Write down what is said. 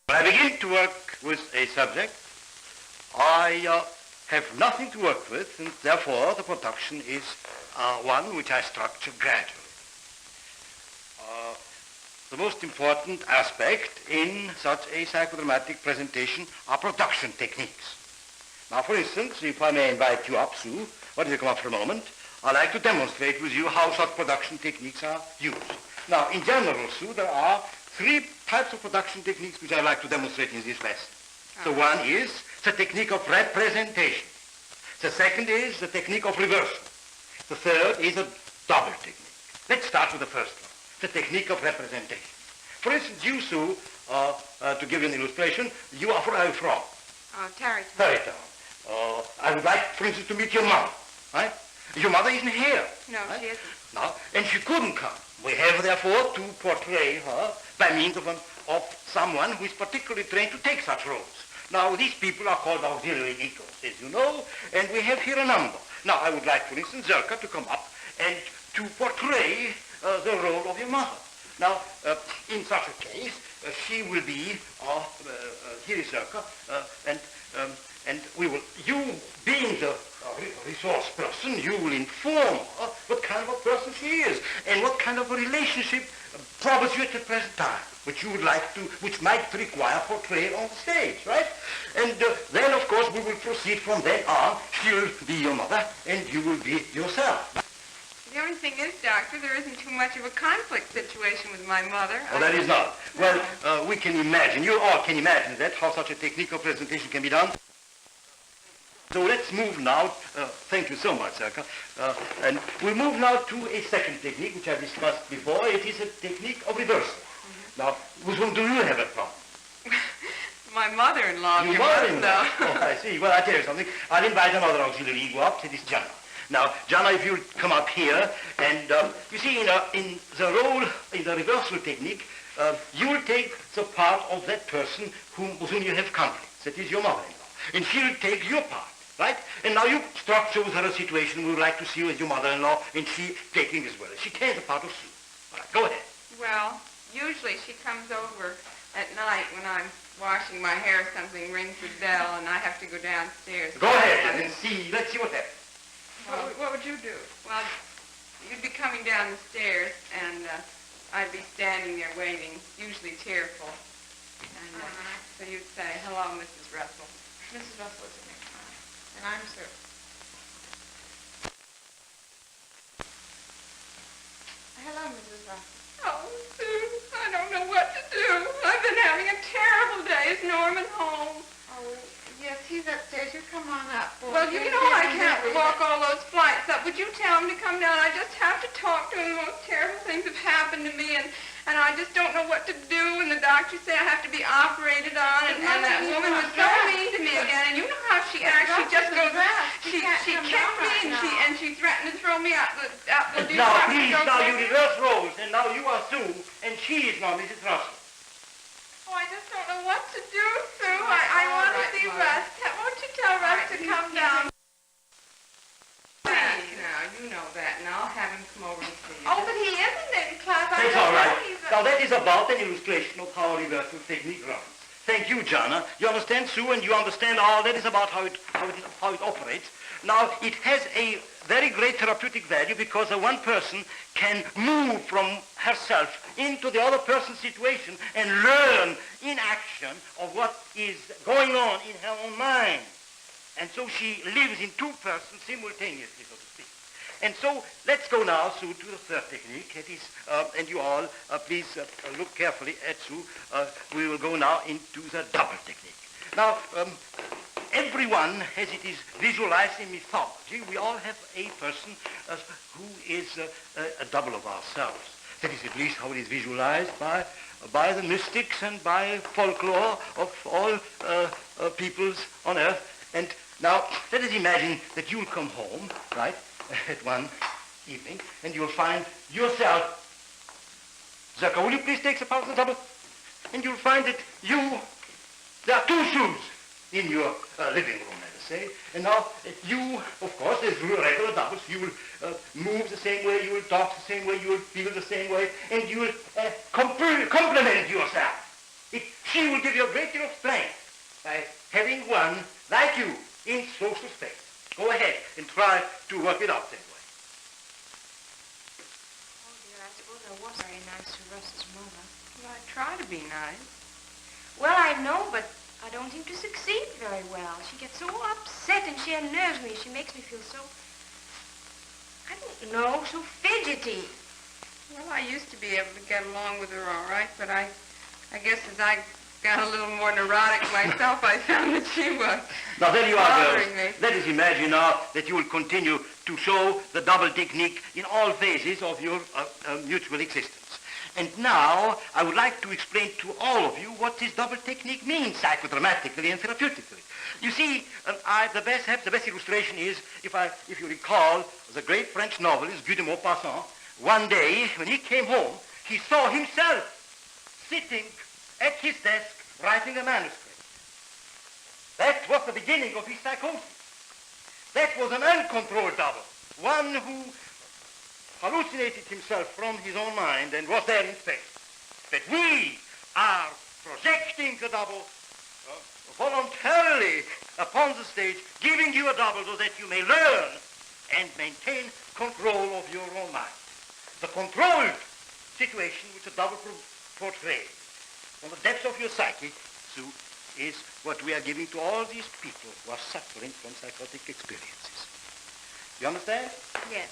When I begin to work with a subject, I have nothing to work with, and therefore the production is one which I structure gradually. The most important aspect in such a psychodramatic presentation are production techniques. Now, for instance, if I may invite you up, Sue, why don't you come up for a moment? I'd like to demonstrate with you how such production techniques are used. Now, in general, Sue, there are three types of production techniques which I'd like to demonstrate in this lesson. So one is the technique of representation. The second is the technique of reversal. The third is a double technique. Let's start with the first one, the technique of representation. For instance, you, Sue, to give you an illustration, you are from? Tarrytown. Tarrytown. I would like, for instance, to meet your mother, right? Your mother isn't here. No, right? she isn't. No, and she couldn't come. We have, therefore, to portray her by means of someone who is particularly trained to take such roles. Now, these people are called auxiliary egos, as you know, and we have here a number. Now, I would like, for instance, Zerka to come up and to portray the role of your mother. Now, in such a case, she will be, here is Zerka, and we will, you being the resource person, you will inform her what kind of a person she is and what kind of a relationship troubles you at the present time, which you would like to, which might require portrayal on the stage, right? And then, of course, we will proceed from then on. She'll be your mother and you will be yourself. The only thing is, Doctor, there isn't too much of a conflict situation with my mother. Oh, that is not. Well, we can imagine, you all can imagine that, how such a technique of presentation can be done. So let's move now, thank you so much, Zerka, and we'll move now to a second technique, which I discussed before. It is a technique of reversal. Now, with whom do you have a problem? My mother-in-law. Your mother-in-law? Oh, I see. Well, I'll tell you something. I'll invite another auxiliary ego up, that is Jana. Now, Jana, if you'll come up here, and you see, in the role, in the reversal technique, you will take the part of that person with whom you have conflicts, that is your mother-in-law, and she'll take your part. Right? And now you structure with her a situation we would like to see with your mother-in-law, and she taking as well. She takes the part of Sue. All right, go ahead. Well, usually she comes over at night when I'm washing my hair, something rings the bell, and I have to go downstairs. Go ahead and see. Let's see what happens. What would you do? Well, you'd be coming down the stairs, and I'd be standing there waiting, usually tearful. And so you'd say, "Hello, Mrs. Russell." Mrs. Russell is her name. And I'm Sue. Hello, Mrs. Russell. Oh, Sue, I don't know what to do. I've been having a terrible day. Is Norman home? Oh, yes, he's upstairs. You come on up. Well, you know I can't walk all those flights up. Would you tell him to come down? I just have to talk to him. The most terrible things have happened to me, and I just don't know what to do. And the doctors say I have to be operated on, and that woman was so mean to me again. And you know how she acts. She just goes, she kicked me, and she threatened to throw me out the Now, please, now you reverse roles, and now you are Sue, and she is now Mrs. Russell. Oh, I just don't know what to do, Sue. I want to see Russ. Won't you tell Russ to come down? Now, you know that, and I'll have him come over and see you. Oh, but he isn't in class. That's all right. Now, that is about an illustration of how a reversal technique runs. Thank you, Jana. You understand, Sue, and you understand all. That is about how it operates. Now, it has a very great therapeutic value because one person can move from herself into the other person's situation and learn in action of what is going on in her own mind. And so she lives in two persons simultaneously, so to speak. And so let's go now, Sue, to the third technique. That is, and you all, please look carefully at Sue. We will go now into the double technique. Now, everyone, as it is visualized in mythology, we all have a person who is a double of ourselves. That is at least how it is visualized by the mystics and by folklore of all peoples on earth. And now, let us imagine that you'll come home, right, at one evening, and you'll find yourself. Zerka, will you please take the part of the double? And you'll find that there are two shoes in your living room, let us say. And now, you, of course, as regular doubles, you will move the same way, you will talk the same way, you will feel the same way, and you will complement yourself. She will give you a great deal of strength by having one like you in social space. Go ahead and try to work it out that way. Oh, dear, I suppose I was very nice to Russ's mother. Well, I try to be nice. Well, I know, but I don't seem to succeed very well. She gets so upset and she unnerves me. She makes me feel so, I don't know, so fidgety. Well, I used to be able to get along with her all right, but I guess as I got a little more neurotic myself, I found that she was Now there you are, bothering girls. me. Let us imagine now that you will continue to show the double technique in all phases of your mutual existence. And now I would like to explain to all of you what this double technique means psychodramatically and therapeutically. You see, the best illustration is, if you recall, the great French novelist Guy de Maupassant. One day, when he came home, he saw himself sitting at his desk writing a manuscript. That was the beginning of his psychosis. That was an uncontrolled double, one who hallucinated himself from his own mind and was there in space. But we are projecting the double voluntarily upon the stage, giving you a double so that you may learn and maintain control of your own mind. The controlled situation which a double portrays from the depths of your psyche, Sue, is what we are giving to all these people who are suffering from psychotic experiences. You understand? Yes.